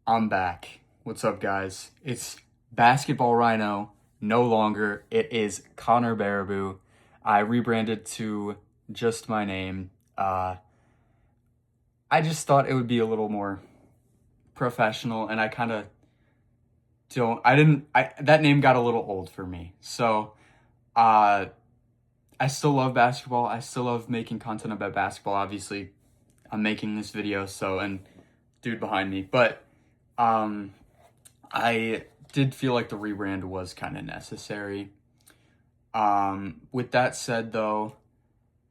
I'm back. What's up, guys? It's Basketball Rhino. No longer. It is Connor Baraboo. I rebranded to just my name. I just thought it would be a little more professional, and I kind of don't. That name got a little old for me. So, I still love basketball. I still love making content about basketball. Obviously, I'm making this video, and dude behind me, but I did feel like the rebrand was kind of necessary. With that said, though,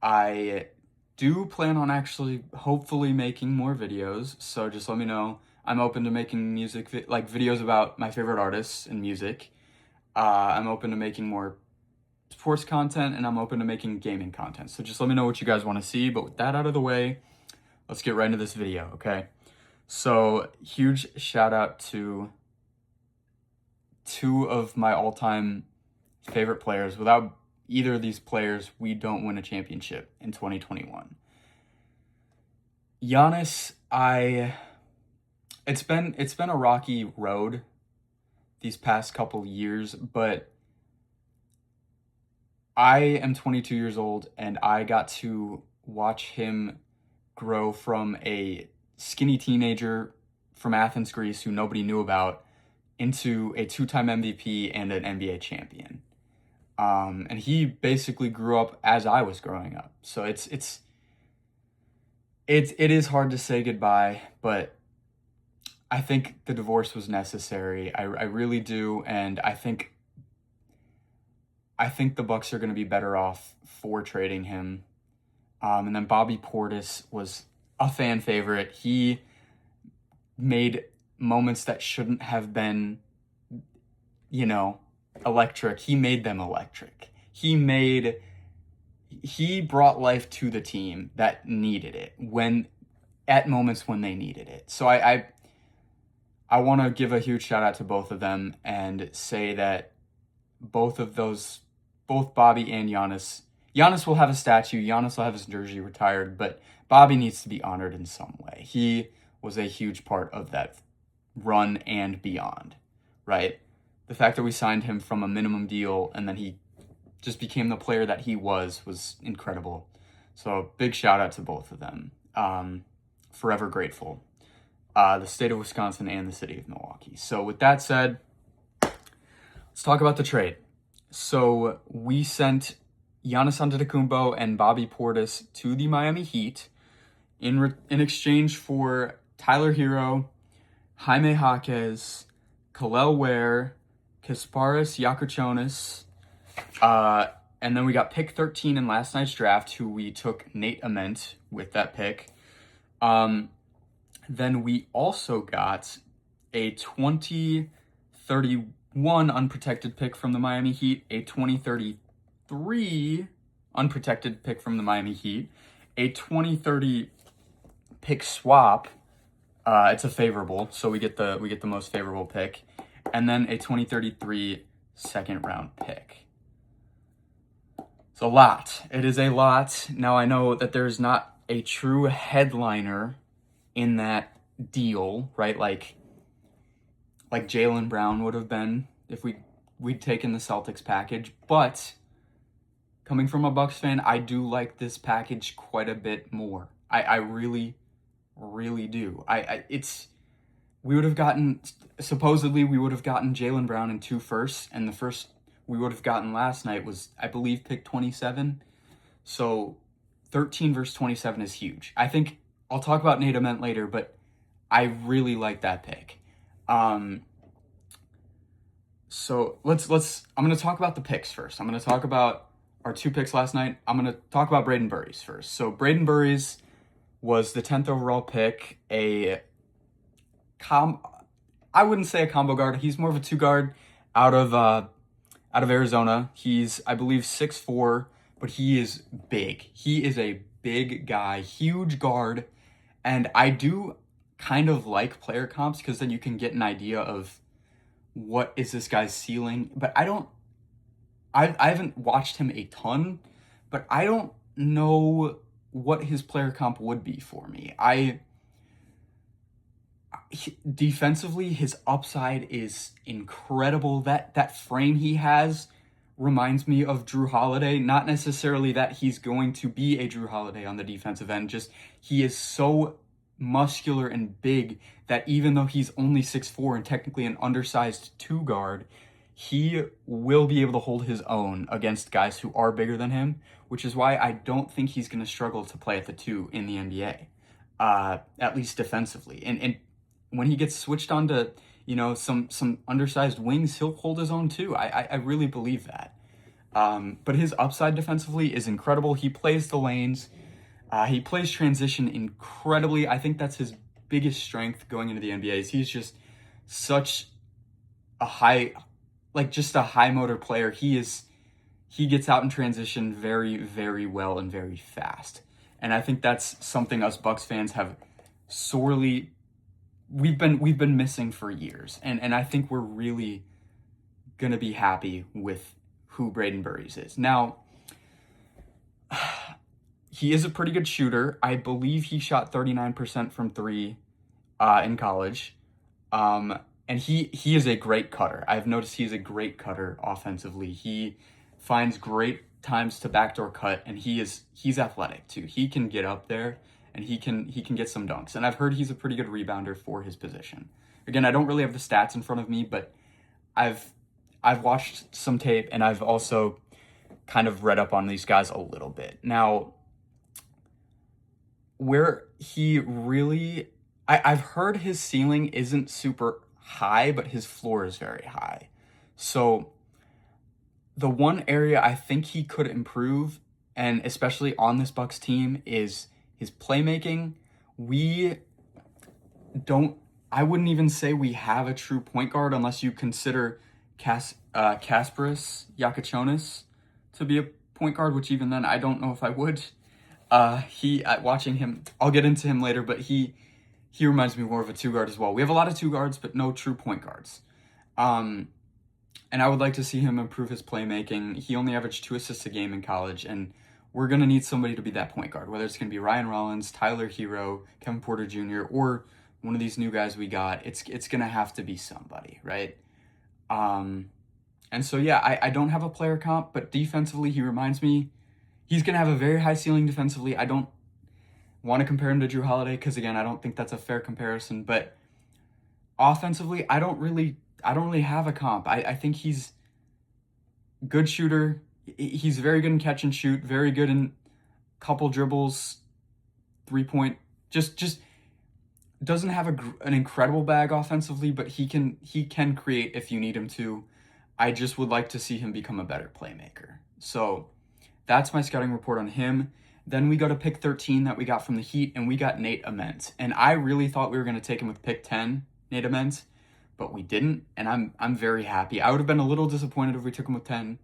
I do plan on actually hopefully making more videos, so just let me know. I'm open to making videos about my favorite artists and music. I'm open to making more sports content, and I'm open to making gaming content. So just let me know what you guys want to see. But with that out of the way, let's get right into this video, okay? So huge shout out to two of my all-time favorite players. Without either of these players, we don't win a championship in 2021. Giannis, it's been a rocky road these past couple years, but I am 22 years old, and I got to watch him grow from a skinny teenager from Athens, Greece, who nobody knew about, into a two-time MVP and an NBA champion. And he basically grew up as I was growing up. So it is hard to say goodbye, but I think the divorce was necessary. I really do, and I think the Bucks are going to be better off for trading him. And then Bobby Portis was a fan favorite. He made moments that shouldn't have been, electric. He made them electric. He brought life to the team that needed it at moments when they needed it. So I want to give a huge shout out to both of them and say that both Bobby and Giannis will have a statue. Giannis will have his jersey retired, but Bobby needs to be honored in some way. He was a huge part of that run and beyond, right? The fact that we signed him from a minimum deal and then he just became the player that he was incredible. So big shout out to both of them. Forever grateful. The state of Wisconsin and the city of Milwaukee. So with that said, let's talk about the trade. So we sent Giannis Antetokounmpo and Bobby Portis to the Miami Heat in exchange for Tyler Hero, Jaime Jaquez, Kel'el Ware, Kasparis Yakuchonis, and then we got pick 13 in last night's draft, who we took Nate Ament with that pick. Then we also got a 2031 unprotected pick from the Miami Heat, a 2033 unprotected pick from the Miami Heat, a 2030 pick swap. It's a favorable, so we get the most favorable pick, and then a 2033 second round pick. It's a lot. It is a lot. Now I know that there's not a true headliner in that deal, right? Like Jaylen Brown would have been if we'd taken the Celtics package. But coming from a Bucks fan, I do like this package quite a bit more. I really do. We would have gotten Jaylen Brown in 2 firsts, and the first we would have gotten last night was, I believe, pick 27. So 13 versus 27 is huge. I think I'll talk about Nate Ament later, but I really like that pick. So I'm going to talk about the picks first. I'm going to talk about our 2 picks last night. I'm going to talk about Braden Burries first. So Braden Burries was the 10th overall pick, I wouldn't say a combo guard. He's more of a 2 guard out of Arizona. He's, I believe, 6'4", but he is big. He is a big guy, huge guard, and I do kind of like player comps because then you can get an idea of what is this guy's ceiling. But I haven't watched him a ton, but I don't know what his player comp would be for me. Defensively, his upside is incredible. That frame he has reminds me of Drew Holiday. Not necessarily that he's going to be a Drew Holiday on the defensive end, just he is so muscular and big that even though he's only 6'4" and technically an undersized two guard, he will be able to hold his own against guys who are bigger than him, which is why I don't think he's going to struggle to play at the two in the NBA, at least defensively. And when he gets switched onto, some undersized wings, he'll hold his own too. I really believe that. But his upside defensively is incredible. He plays the lanes. He plays transition incredibly. I think that's his biggest strength going into the NBA. Is he's just such a high motor player. He gets out in transition very, very well and very fast. And I think that's something us Bucks fans have sorely we've been missing for years. And I think we're really gonna be happy with who Braden Burries is. Now, he is a pretty good shooter. I believe he shot 39% from three in college. And he is a great cutter. I've noticed he's a great cutter offensively. He finds great times to backdoor cut, and he's athletic too. He can get up there and he can get some dunks. And I've heard he's a pretty good rebounder for his position. Again, I don't really have the stats in front of me, but I've watched some tape and I've also kind of read up on these guys a little bit. Now, where he really I've heard his ceiling isn't super high, but his floor is very high. So the one area I think he could improve, and especially on this Bucks team, is his playmaking. I wouldn't even say we have a true point guard unless you consider Kasparis Yakachonis to be a point guard, which even then I don't know if I would. Watching him, I'll get into him later, but he reminds me more of a two guard as well. We have a lot of two guards, but no true point guards. And I would like to see him improve his playmaking. He only averaged 2 assists a game in college, and we're going to need somebody to be that point guard, whether it's going to be Ryan Rollins, Tyler Hero, Kevin Porter Jr., or one of these new guys we got. It's going to have to be somebody, right? And so, yeah, I don't have a player comp, but defensively, he reminds me, he's going to have a very high ceiling defensively. I don't want to compare him to Drew Holiday because, again, I don't think that's a fair comparison. But offensively, I don't really have a comp. I think he's good shooter. He's very good in catch and shoot, very good in couple dribbles, 3-point. Just doesn't have an incredible bag offensively, but he can create if you need him to. I just would like to see him become a better playmaker. So that's my scouting report on him. Then we go to pick 13 that we got from the Heat, and we got Nate Ament. And I really thought we were going to take him with pick 10, Nate Ament, but we didn't, and I'm very happy. I would have been a little disappointed if we took him with 10,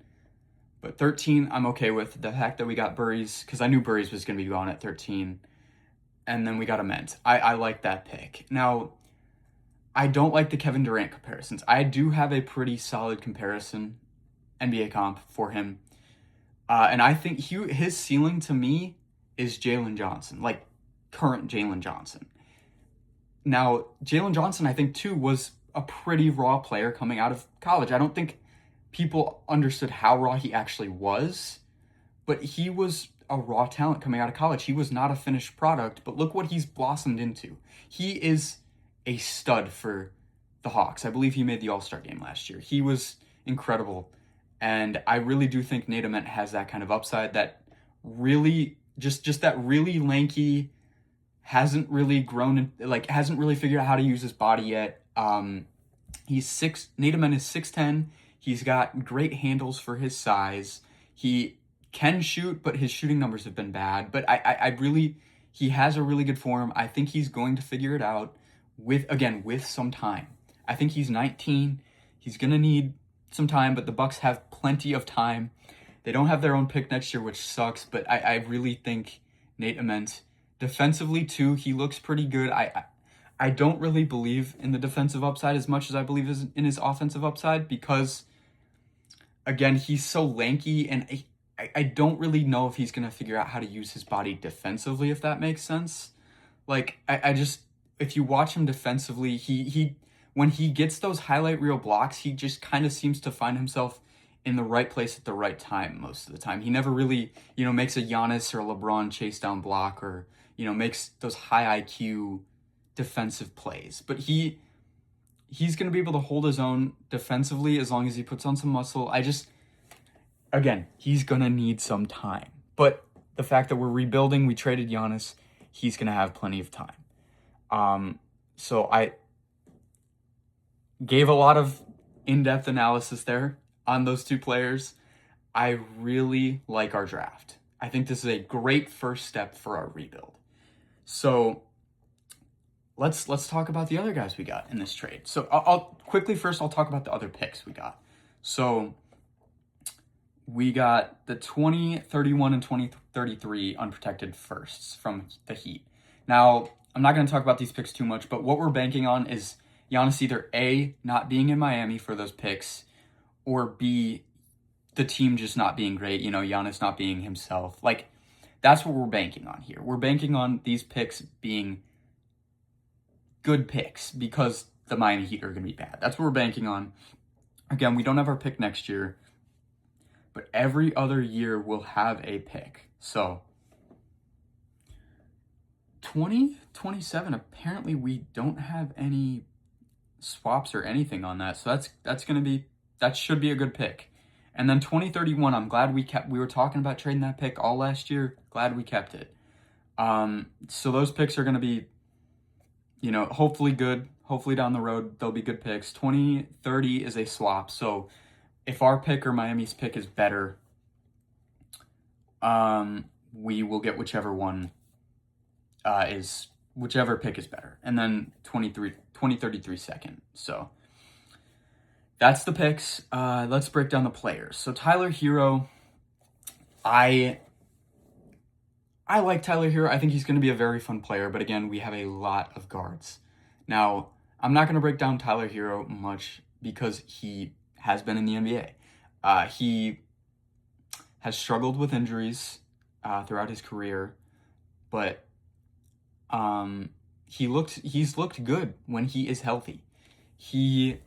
but 13 I'm okay with. The fact that we got Burries, because I knew Burries was going to be gone at 13, and then we got Ament. I like that pick. Now, I don't like the Kevin Durant comparisons. I do have a pretty solid comparison, NBA comp for him. And I think his ceiling to me is Jalen Johnson, like current Jalen Johnson. Now, Jalen Johnson, I think, too, was a pretty raw player coming out of college. I don't think people understood how raw he actually was, but he was a raw talent coming out of college. He was not a finished product, but look what he's blossomed into. He is a stud for the Hawks. I believe he made the All-Star game last year. He was incredible. And I really do think Nate Ament has that kind of upside, that really, just that really lanky, hasn't really grown, hasn't really figured out how to use his body yet. Nate Ament is 6'10". He's got great handles for his size. He can shoot, but his shooting numbers have been bad. But he has a really good form. I think he's going to figure it out with some time. I think he's 19. He's going to need some time, but the Bucks have plenty of time. They don't have their own pick next year, which sucks, but I really think Nate Ament, defensively too, he looks pretty good. I don't really believe in the defensive upside as much as I believe in his offensive upside, because again, he's so lanky, and I don't really know if he's going to figure out how to use his body defensively, if that makes sense. if you watch him defensively, he when he gets those highlight reel blocks, he just kind of seems to find himself in the right place at the right time most of the time. He never really, makes a Giannis or a LeBron chase down block or, makes those high IQ defensive plays. But he's going to be able to hold his own defensively as long as he puts on some muscle. Again, he's going to need some time. But the fact that we're rebuilding, we traded Giannis, he's going to have plenty of time. So I gave a lot of in-depth analysis there on those two players. I really like our draft. I think this is a great first step for our rebuild. So let's talk about the other guys we got in this trade. So I'll talk about the other picks we got. So we got the 2031 and 2033 unprotected firsts from the Heat. Now, I'm not going to talk about these picks too much, but what we're banking on is Giannis either A, not being in Miami for those picks, or B, the team just not being great, Giannis not being himself. Like, that's what we're banking on here. We're banking on these picks being good picks because the Miami Heat are going to be bad. That's what we're banking on. Again, we don't have our pick next year, but every other year we'll have a pick. So 2027, apparently we don't have any swaps or anything on that. So that should be a good pick. And then 2031, I'm glad we were talking about trading that pick all last year. Glad we kept it. So those picks are going to be, hopefully good. Hopefully down the road, they'll be good picks. 2030 is a swap. So if our pick or Miami's pick is better, we will get whichever pick is better. And then 2033 second. So that's the picks. Let's break down the players. So Tyler Hero, I like Tyler Hero. I think he's going to be a very fun player. But again, we have a lot of guards. Now, I'm not going to break down Tyler Hero much because he has been in the NBA. He has struggled with injuries throughout his career, but he's looked good when he is healthy. He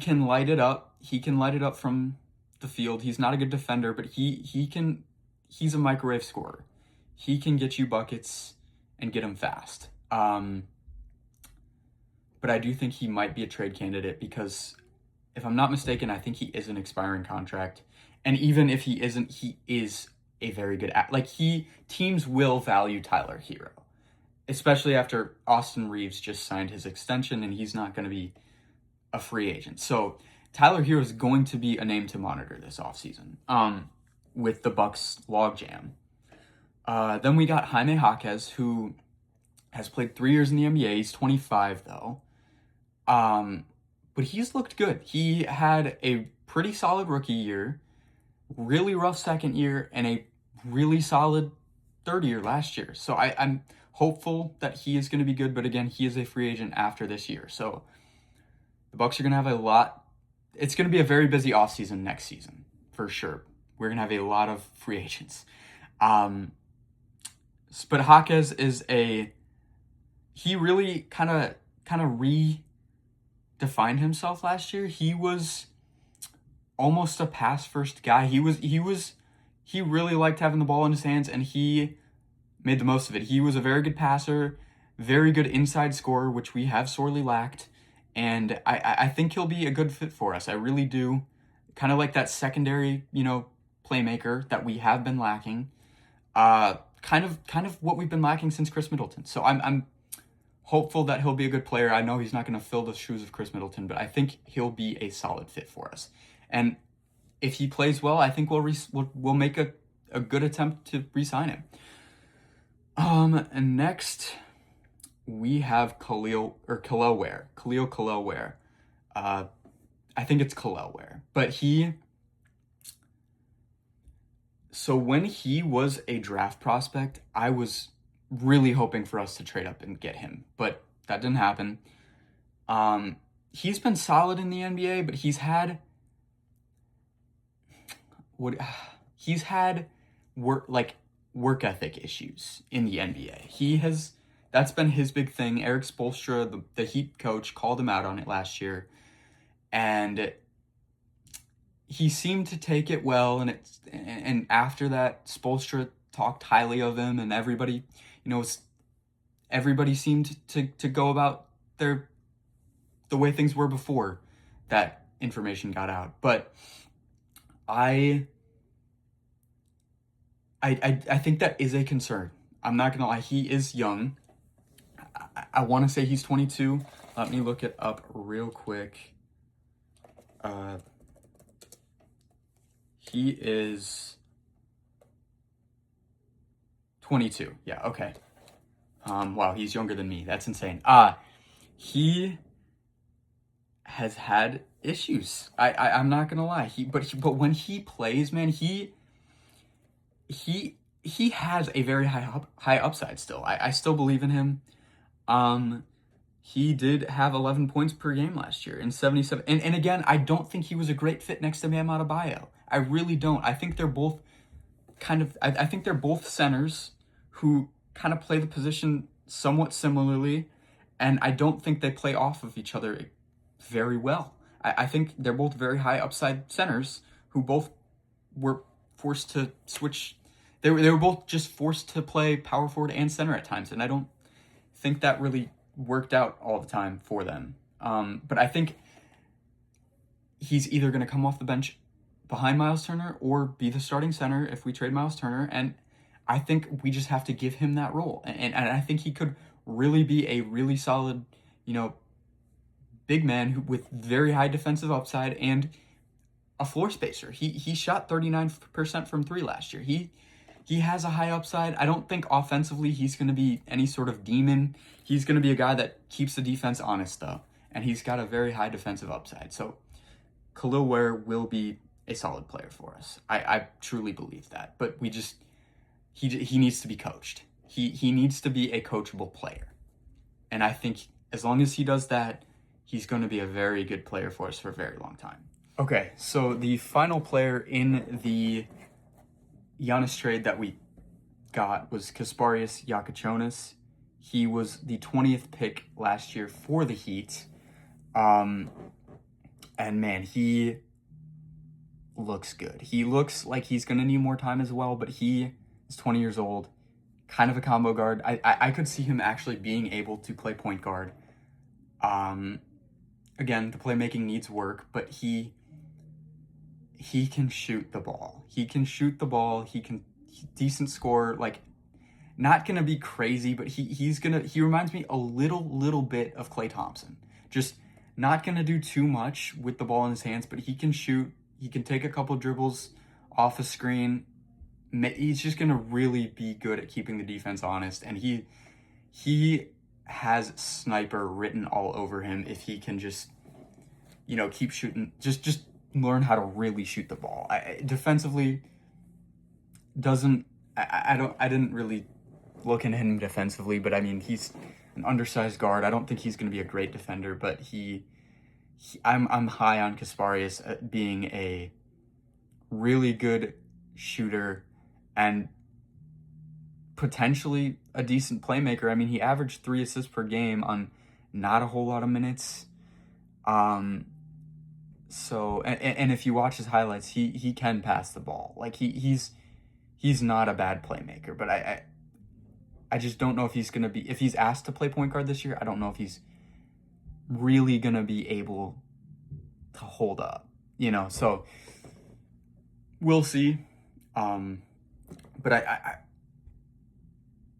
can light it up. He can light it up from the field. He's not a good defender, but he's a microwave scorer. He can get you buckets and get them fast. But I do think he might be a trade candidate because if I'm not mistaken, I think he is an expiring contract. And even if he isn't, he is a very good teams will value Tyler Hero, especially after Austin Reeves just signed his extension and he's not going to be a free agent. So Tyler Hero is going to be a name to monitor this offseason with the Bucks logjam. Then we got Jaime Jaquez, who has played 3 years in the NBA. He's 25 though. But he's looked good. He had a pretty solid rookie year, really rough second year, and a really solid third year last year. So I'm hopeful that he is going to be good, but again, he is a free agent after this year. So the Bucks are going to have a lot. It's going to be a very busy offseason next season, for sure. We're going to have a lot of free agents. But Jaquez he really kind of redefined himself last year. He was almost a pass first guy. He really liked having the ball in his hands, and he made the most of it. He was a very good passer, very good inside scorer, which we have sorely lacked. And I think he'll be a good fit for us. I really do. Kind of like that secondary, playmaker that we have been lacking. Kind of what we've been lacking since Chris Middleton. So I'm hopeful that he'll be a good player. I know he's not going to fill the shoes of Chris Middleton, but I think he'll be a solid fit for us. And if he plays well, I think we'll make a good attempt to re-sign him. And next we have Khalil Ware. I think it's Khalil Ware, but so when he was a draft prospect, I was really hoping for us to trade up and get him, but that didn't happen. He's been solid in the NBA, but he's had work ethic issues in the NBA. That's been his big thing. Eric Spoelstra, the Heat coach, called him out on it last year, and he seemed to take it well. And after that, Spoelstra talked highly of him, and everybody, everybody seemed to go about the way things were before that information got out. But I think that is a concern. I'm not gonna lie, he is young. I want to say he's 22. Let me look it up real quick. He is 22. Yeah, okay. Wow, he's younger than me. That's insane. He has had issues. I'm not gonna lie. But when he plays, man, he has a very high upside still. I still believe in him. He did have 11 points per game last year in 77. And again, I don't think he was a great fit next to Bam Adebayo. I really don't. I think they're both I think they're both centers who kind of play the position somewhat similarly, and I don't think they play off of each other very well. I think they're both very high upside centers who both were forced to switch. They were both just forced to play power forward and center at times, and I don't think that really worked out all the time for them. But I think he's either going to come off the bench behind Miles Turner or be the starting center if we trade Miles Turner, and I think we just have to give him that role. And I think he could really be a really solid, big man with very high defensive upside and a floor spacer. He shot 39% from three last year. He has a high upside. I don't think offensively he's going to be any sort of demon. He's going to be a guy that keeps the defense honest, though. And he's got a very high defensive upside. So Khalil Ware will be a solid player for us. I truly believe that. But he needs to be coached. He needs to be a coachable player. And I think as long as he does that, he's going to be a very good player for us for a very long time. Okay, so the final player in the Giannis trade that we got was Kasparias Yakichonis. He was the 20th pick last year for the Heat. And man, he looks good. He looks like he's going to need more time as well, but he is 20 years old, kind of a combo guard. I could see him actually being able to play point guard. Again, the playmaking needs work, but he can shoot the ball. He decent score, like not gonna be crazy, but he reminds me a little bit of Klay Thompson. Just not gonna do too much with the ball in his hands, but he can shoot. He can take a couple dribbles off a screen. He's just gonna really be good at keeping the defense honest, and he has sniper written all over him if he can just keep shooting. Just learn how to really shoot the ball. Defensively I didn't really look into him defensively, but I mean, he's an undersized guard. I don't think he's going to be a great defender, but I'm high on Kasparias being a really good shooter and potentially a decent playmaker. I mean, he averaged 3 assists per game on not a whole lot of minutes. So, and if you watch his highlights, he can pass the ball. Like he's not a bad playmaker, but I just don't know if he's gonna be, if he's asked to play point guard this year, I don't know if he's really gonna be able to hold up, so we'll see. But I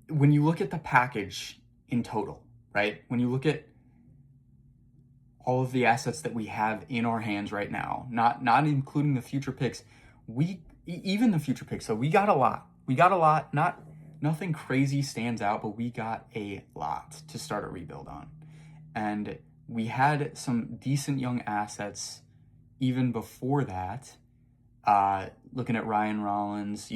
when you look at the package in total, right? When you look at all of the assets that we have in our hands right now, not including the future picks, even the future picks, so we got a lot. Nothing crazy stands out, but we got a lot to start a rebuild on. And we had some decent young assets even before that. Looking at Ryan Rollins,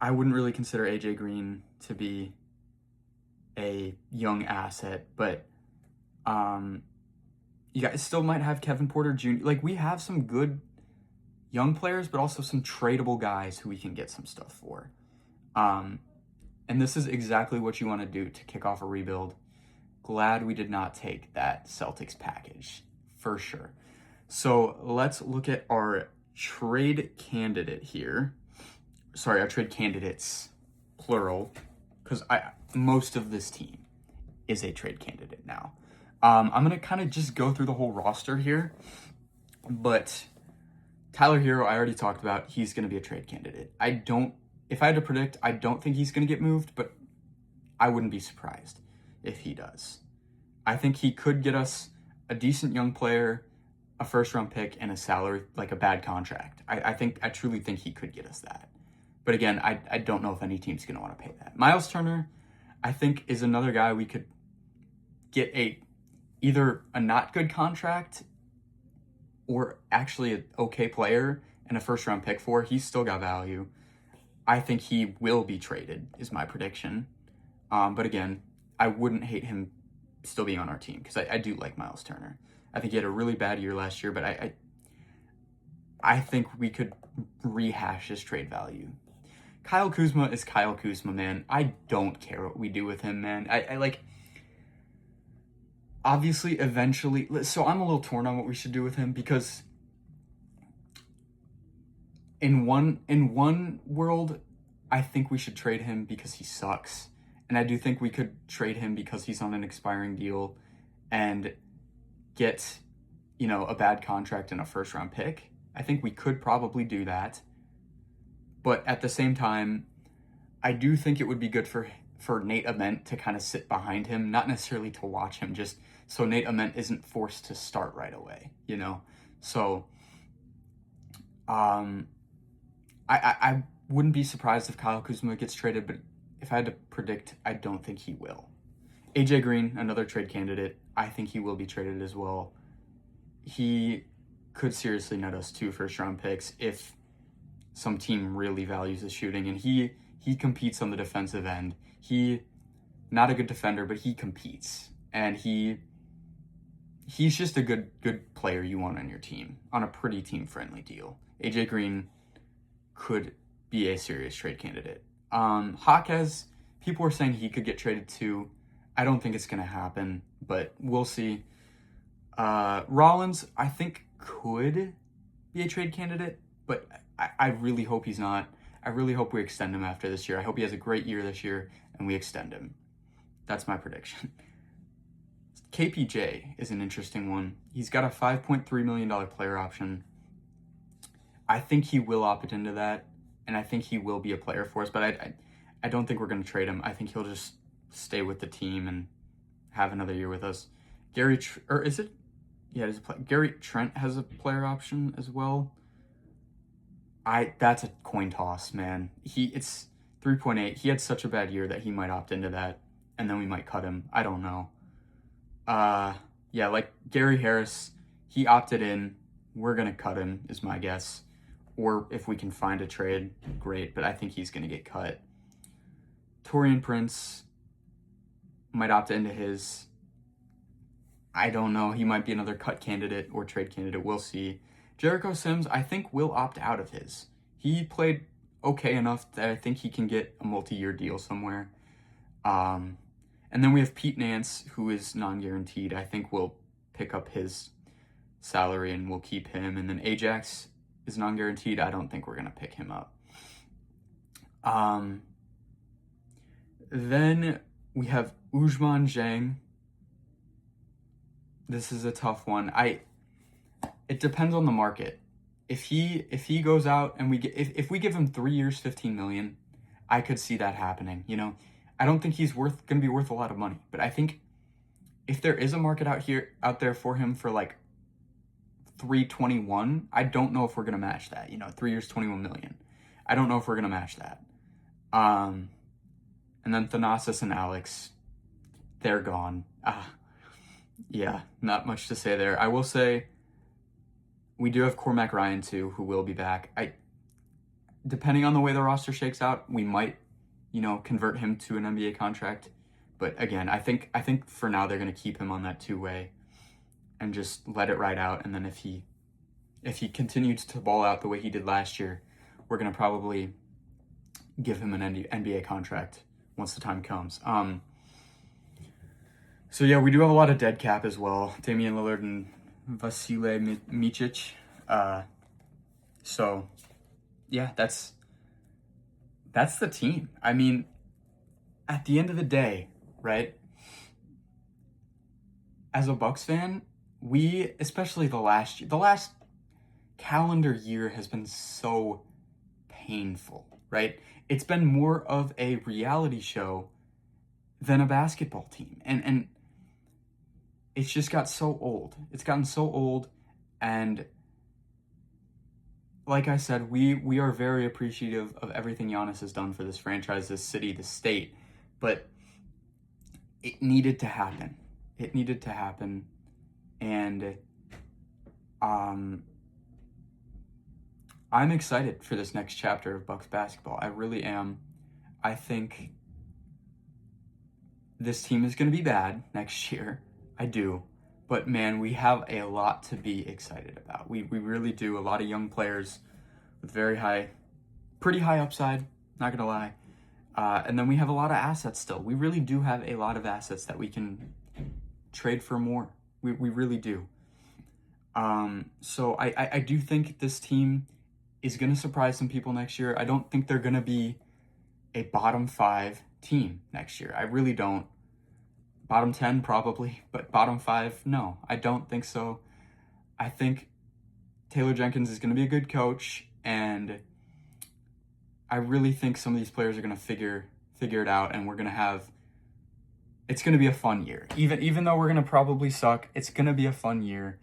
I wouldn't really consider AJ Green to be a young asset, but you guys still might have Kevin Porter Jr. Like, we have some good young players, but also some tradable guys who we can get some stuff for. And this is exactly what you want to do to kick off a rebuild. Glad we did not take that Celtics package, for sure. So let's look at our trade candidate here. Sorry, our trade candidates, plural, because most of this team is a trade candidate now. I'm going to kind of just go through the whole roster here, but Tyler Hero, I already talked about, he's going to be a trade candidate. If I had to predict, I don't think he's going to get moved, but I wouldn't be surprised if he does. I think he could get us a decent young player, a first-round pick, and a salary, like a bad contract. I truly think he could get us that. But again, I don't know if any team's going to want to pay that. Miles Turner, I think, is another guy we could get either a not good contract or actually an okay player and a first-round pick for. He's still got value. I think he will be traded, is my prediction. But again, I wouldn't hate him still being on our team because I do like Miles Turner. I think he had a really bad year last year, but I think we could rehash his trade value. Kyle Kuzma is Kyle Kuzma, man. I don't care what we do with him, man. I like, obviously, eventually, so I'm a little torn on what we should do with him because in one world, I think we should trade him because he sucks. And I do think we could trade him because he's on an expiring deal and get, a bad contract and a first-round pick. I think we could probably do that. But at the same time, I do think it would be good for Nate Ament to kind of sit behind him, not necessarily to watch him, just so Nate Ament isn't forced to start right away, So, I wouldn't be surprised if Kyle Kuzma gets traded, but if I had to predict, I don't think he will. AJ Green, another trade candidate, I think he will be traded as well. He could seriously net us 2 first-round picks if some team really values his shooting, and he competes on the defensive end. He, not a good defender, but he competes, and he's just a good player you want on your team on a pretty team-friendly deal. AJ Green could be a serious trade candidate. Jaquez, people were saying he could get traded too. I don't think it's going to happen, but we'll see. Rollins, I think, could be a trade candidate, but I really hope he's not. I really hope we extend him after this year. I hope he has a great year this year and we extend him. That's my prediction. KPJ is an interesting one. He's got a $5.3 million player option. I think he will opt into that, and I think he will be a player for us, but I don't think we're going to trade him. I think he'll just stay with the team and have another year with us. Gary Trent has a player option as well. That's a coin toss, man. It's 3.8. He had such a bad year that he might opt into that, and then we might cut him. I don't know. Like Gary Harris, he opted in. We're going to cut him, is my guess. Or if we can find a trade, great, but I think he's going to get cut. Taurean Prince might opt into his. I don't know. He might be another cut candidate or trade candidate. We'll see. Jericho Sims, I think, will opt out of his. He played okay enough that I think he can get a multi-year deal somewhere. And then we have Pete Nance, who is non-guaranteed. I think we'll pick up his salary and we'll keep him. And then Ajax is non-guaranteed. I don't think we're going to pick him up. Then we have Ousmane Dieng. This is a tough one. It depends on the market. If he goes out and if we give him 3 years, $15 million, I could see that happening. I don't think he's going to be worth a lot of money, but I think if there is a market out there for him for like 321, I don't know if we're going to match that. 3 years, $21 million. I don't know if we're going to match that. And then Thanasis and Alex, they're gone. Yeah, not much to say there. I will say we do have Cormac Ryan too, who will be back. Depending on the way the roster shakes out, we might, convert him to an NBA contract. But again, I think for now they're going to keep him on that 2-way and just let it ride out. And then if he continues to ball out the way he did last year, we're going to probably give him an NBA contract once the time comes. So yeah, we do have a lot of dead cap as well. Damian Lillard and Vasilije Micic. So yeah, that's the team. I mean, at the end of the day, right? As a Bucks fan, we, especially the last calendar year has been so painful, right? It's been more of a reality show than a basketball team. And it's just got so old. It's gotten so old, and like I said, we are very appreciative of everything Giannis has done for this franchise, this city, this state, but it needed to happen. It needed to happen, and I'm excited for this next chapter of Bucks basketball. I really am. I think this team is going to be bad next year. I do. But man, we have a lot to be excited about. We really do. A lot of young players with pretty high upside, not going to lie. And then we have a lot of assets still. We really do have a lot of assets that we can trade for more. We really do. So I do think this team is going to surprise some people next year. I don't think they're going to be a bottom 5 team next year. I really don't. Bottom 10 probably, but bottom 5, no, I don't think so. I think Taylor Jenkins is going to be a good coach, and I really think some of these players are going to figure it out, and we're going to have, it's going to be a fun year. Even though we're going to probably suck, it's going to be a fun year.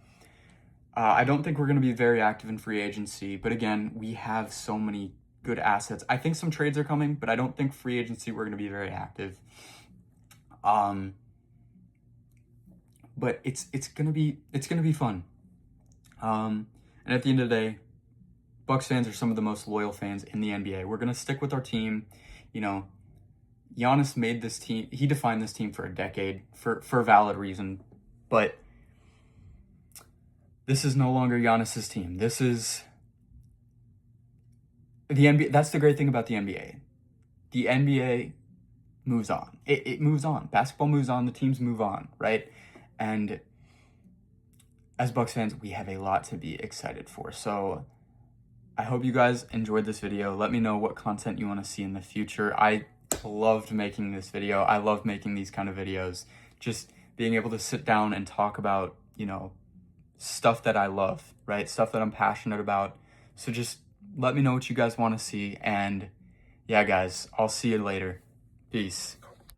I don't think we're going to be very active in free agency, but again, we have so many good assets. I think some trades are coming, but I don't think free agency we're going to be very active. But it's gonna be fun. And at the end of the day, Bucks fans are some of the most loyal fans in the NBA. We're gonna stick with our team. You know, Giannis made this team. He defined this team for a decade for a valid reason. But this is no longer Giannis's team. This is the NBA. That's the great thing about the NBA. The NBA moves on. It moves on. Basketball moves on. The teams move on, right? And as Bucks fans, we have a lot to be excited for. So I hope you guys enjoyed this video. Let me know what content you want to see in the future. I loved making this video. I love making these kind of videos. Just being able to sit down and talk about, stuff that I love, right? Stuff that I'm passionate about. So just let me know what you guys want to see. And yeah, guys, I'll see you later. Peace.